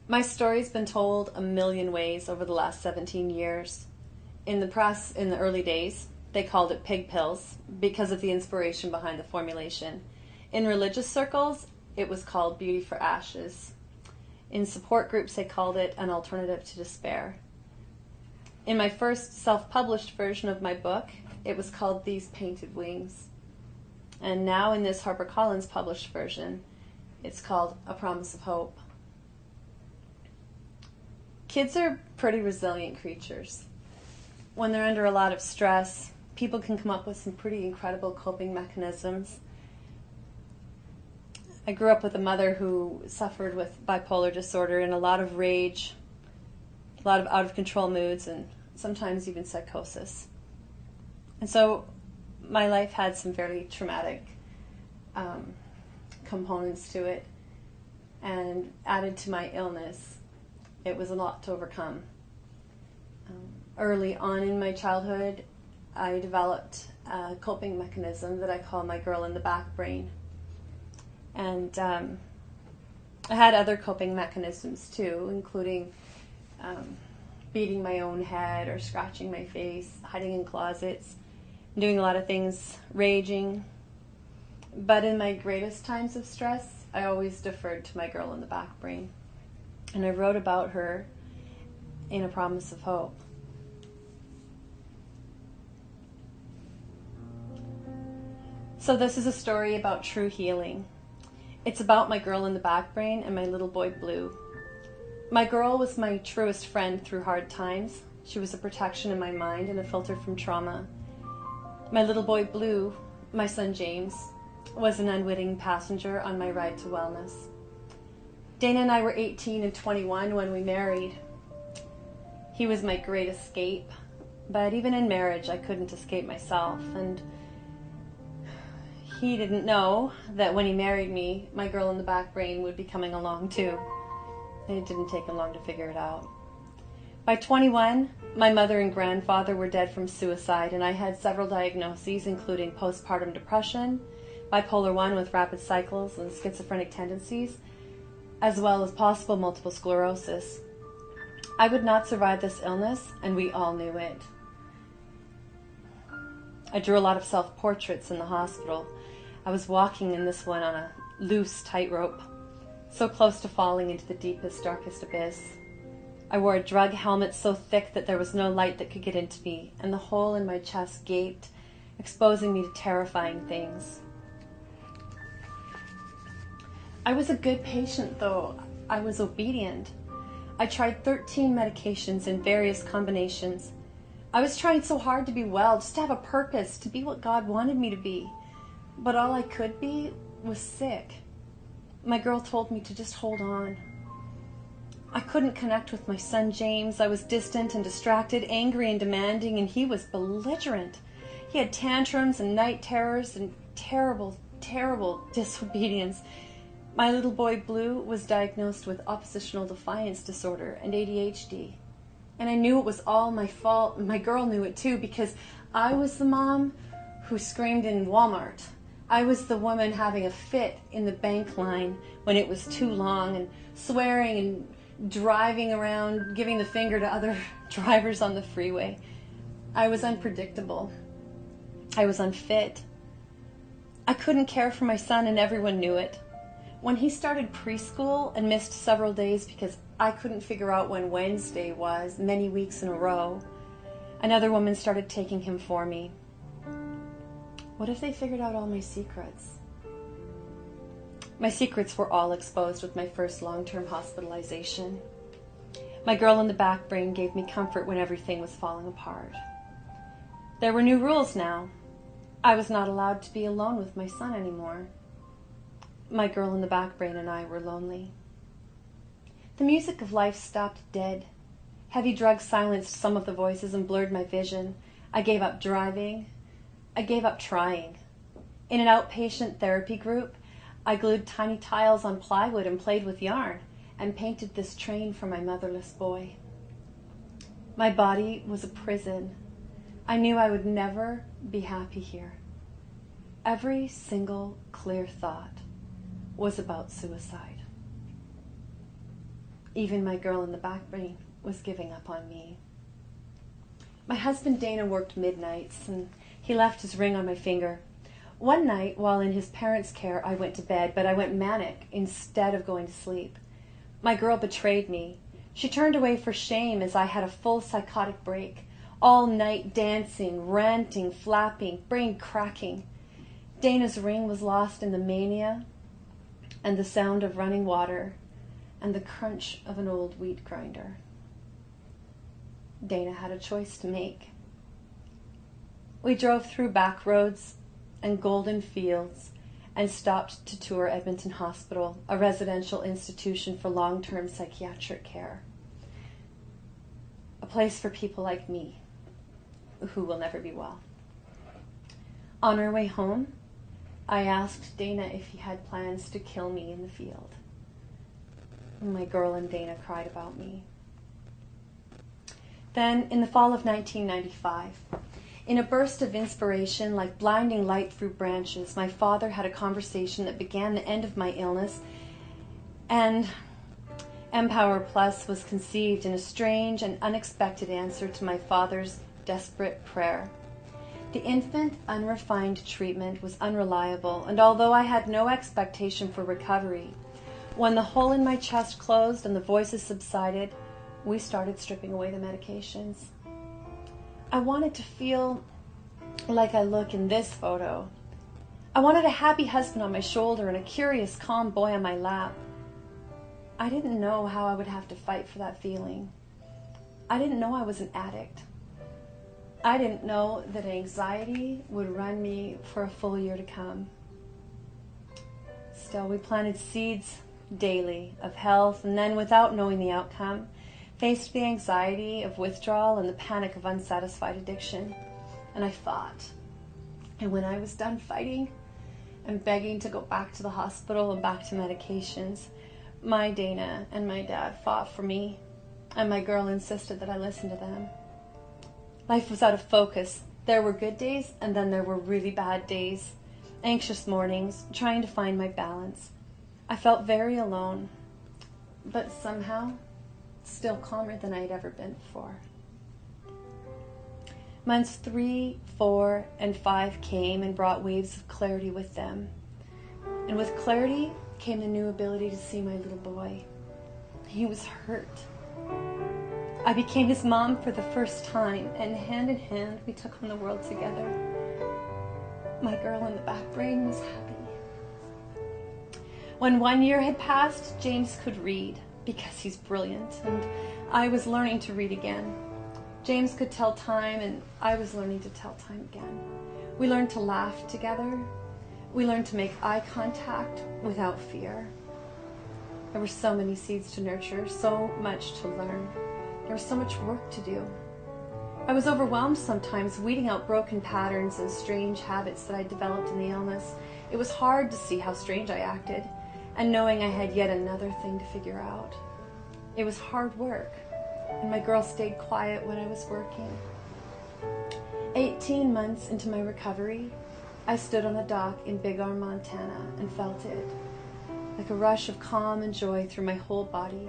My story's been told a million ways over the last 17 years. In the press, in the early days, they called it pig pills because of the inspiration behind the formulation. In religious circles, it was called beauty for ashes. In support groups, they called it an alternative to despair. In my first self-published version of my book, it was called These Painted Wings. And now in this HarperCollins published version, it's called A Promise of Hope. Kids are pretty resilient creatures. When they're under a lot of stress, people can come up with some pretty incredible coping mechanisms. I grew up with a mother who suffered with bipolar disorder and a lot of rage, a lot of out-of-control moods, and sometimes even psychosis. And so my life had some fairly traumatic components to it, and added to my illness, it was a lot to overcome. Early on in my childhood, I developed a coping mechanism that I call my girl in the back brain. And I had other coping mechanisms too, including beating my own head or scratching my face, hiding in closets, doing a lot of things, raging. But in my greatest times of stress, I always deferred to my girl in the back brain. And I wrote about her in A Promise of Hope. So this is a story about true healing. It's about my girl in the back brain and my little boy Blue. My girl was my truest friend through hard times. She was a protection in my mind and a filter from trauma. My little boy Blue, my son James, was an unwitting passenger on my ride to wellness. Dana and I were 18 and 21 when we married. He was my great escape, but even in marriage I couldn't escape myself, and he didn't know that when he married me, my girl in the back brain would be coming along too. And it didn't take him long to figure it out. By 21, my mother and grandfather were dead from suicide, and I had several diagnoses, including postpartum depression, bipolar 1 with rapid cycles and schizophrenic tendencies, as well as possible multiple sclerosis. I would not survive this illness, and we all knew it. I drew a lot of self-portraits in the hospital. I was walking in this one on a loose tightrope, so close to falling into the deepest, darkest abyss. I wore a drug helmet so thick that there was no light that could get into me, and the hole in my chest gaped, exposing me to terrifying things. I was a good patient, though. I was obedient. I tried 13 medications in various combinations. I was trying so hard to be well, just to have a purpose, to be what God wanted me to be. But all I could be was sick. My girl told me to just hold on. I couldn't connect with my son James. I was distant and distracted, angry and demanding, and he was belligerent. He had tantrums and night terrors and terrible, terrible disobedience. My little boy Blue was diagnosed with oppositional defiance disorder and ADHD. And I knew it was all my fault. My girl knew it too, because I was the mom who screamed in Walmart. I was the woman having a fit in the bank line when it was too long, and swearing and driving around, giving the finger to other drivers on the freeway. I was unpredictable. I was unfit. I couldn't care for my son, and everyone knew it. When he started preschool and missed several days because I couldn't figure out when Wednesday was, many weeks in a row, another woman started taking him for me. What if they figured out all my secrets? My secrets were all exposed with my first long-term hospitalization. My girl in the back brain gave me comfort when everything was falling apart. There were new rules now. I was not allowed to be alone with my son anymore. My girl in the back brain and I were lonely. The music of life stopped dead. Heavy drugs silenced some of the voices and blurred my vision. I gave up driving. I gave up trying. In an outpatient therapy group, I glued tiny tiles on plywood and played with yarn and painted this train for my motherless boy. My body was a prison. I knew I would never be happy here. Every single clear thought was about suicide. Even my girl in the back brain was giving up on me. My husband Dana worked midnights, and he left his ring on my finger. One night, while in his parents' care, I went to bed, but I went manic instead of going to sleep. My girl betrayed me. She turned away for shame as I had a full psychotic break, all night dancing, ranting, flapping, brain cracking. Dana's ring was lost in the mania and the sound of running water and the crunch of an old wheat grinder. Dana had a choice to make. We drove through back roads and golden fields and stopped to tour Edmonton Hospital, a residential institution for long-term psychiatric care. A place for people like me, who will never be well. On our way home, I asked Dana if he had plans to kill me in the field. My girl and Dana cried about me. Then, in the fall of 1995, in a burst of inspiration, like blinding light through branches, my father had a conversation that began the end of my illness, and Empowerplus was conceived in a strange and unexpected answer to my father's desperate prayer. The infant, unrefined treatment was unreliable, and although I had no expectation for recovery, when the hole in my chest closed and the voices subsided, we started stripping away the medications. I wanted to feel like I look in this photo. I wanted a happy husband on my shoulder and a curious, calm boy on my lap. I didn't know how I would have to fight for that feeling. I didn't know I was an addict. I didn't know that anxiety would run me for a full year to come. Still, we planted seeds daily of health, and then, without knowing the outcome, faced the anxiety of withdrawal and the panic of unsatisfied addiction. And I fought. And when I was done fighting and begging to go back to the hospital and back to medications, my Dana and my dad fought for me, and my girl insisted that I listen to them. Life was out of focus. There were good days, and then there were really bad days. Anxious mornings, trying to find my balance. I felt very alone, but somehow still calmer than I'd ever been before. Months 3, 4, and 5 came and brought waves of clarity with them. And with clarity came the new ability to see my little boy. He was hurt. I became his mom for the first time, and hand in hand we took on the world together. My girl in the back brain was happy. When 1 year had passed, James could read, because he's brilliant, and I was learning to read again. James could tell time, and I was learning to tell time again. We learned to laugh together. We learned to make eye contact without fear. There were so many seeds to nurture, so much to learn. There was so much work to do. I was overwhelmed sometimes, weeding out broken patterns and strange habits that I developed in the illness. It was hard to see how strange I acted, and knowing I had yet another thing to figure out. It was hard work, and my girl stayed quiet when I was working. 18 months into my recovery, I stood on a dock in Big Arm, Montana, and felt it, like a rush of calm and joy through my whole body.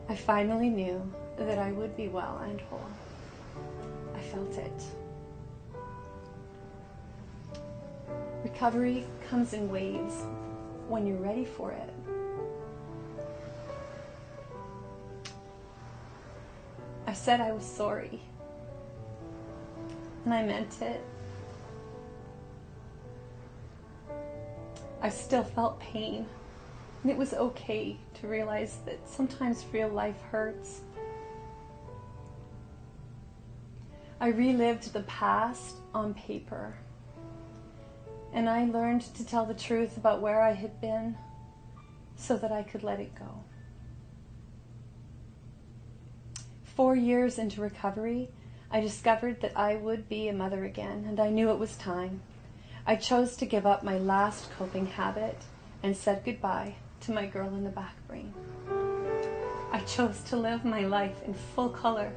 I finally knew that I would be well and whole. I felt it. Recovery comes in waves when you're ready for it. I said I was sorry, and I meant it. I still felt pain, and it was okay to realize that sometimes real life hurts. I relived the past on paper, and I learned to tell the truth about where I had been so that I could let it go. 4 years into recovery, I discovered that I would be a mother again, and I knew it was time. I chose to give up my last coping habit and said goodbye to my girl in the back brain. I chose to live my life in full color.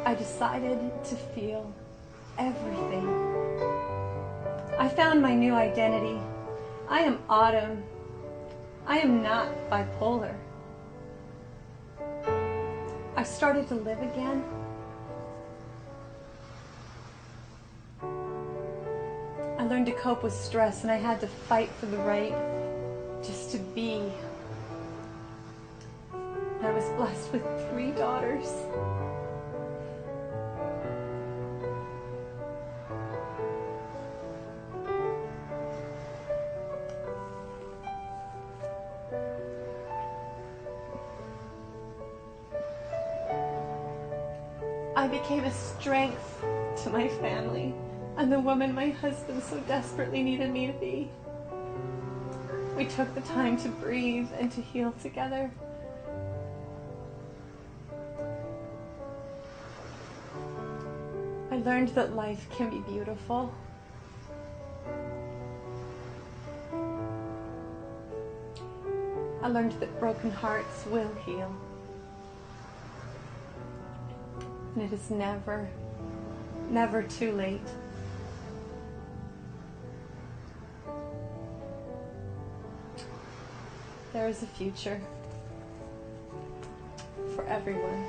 I decided to feel everything. I found my new identity. I am Autumn, I am not bipolar. I started to live again. I learned to cope with stress, and I had to fight for the right just to be. I was blessed with 3 daughters. I became a strength to my family and the woman my husband so desperately needed me to be. We took the time to breathe and to heal together. I learned that life can be beautiful. I learned that broken hearts will heal. And it is never, never too late. There is a future for everyone.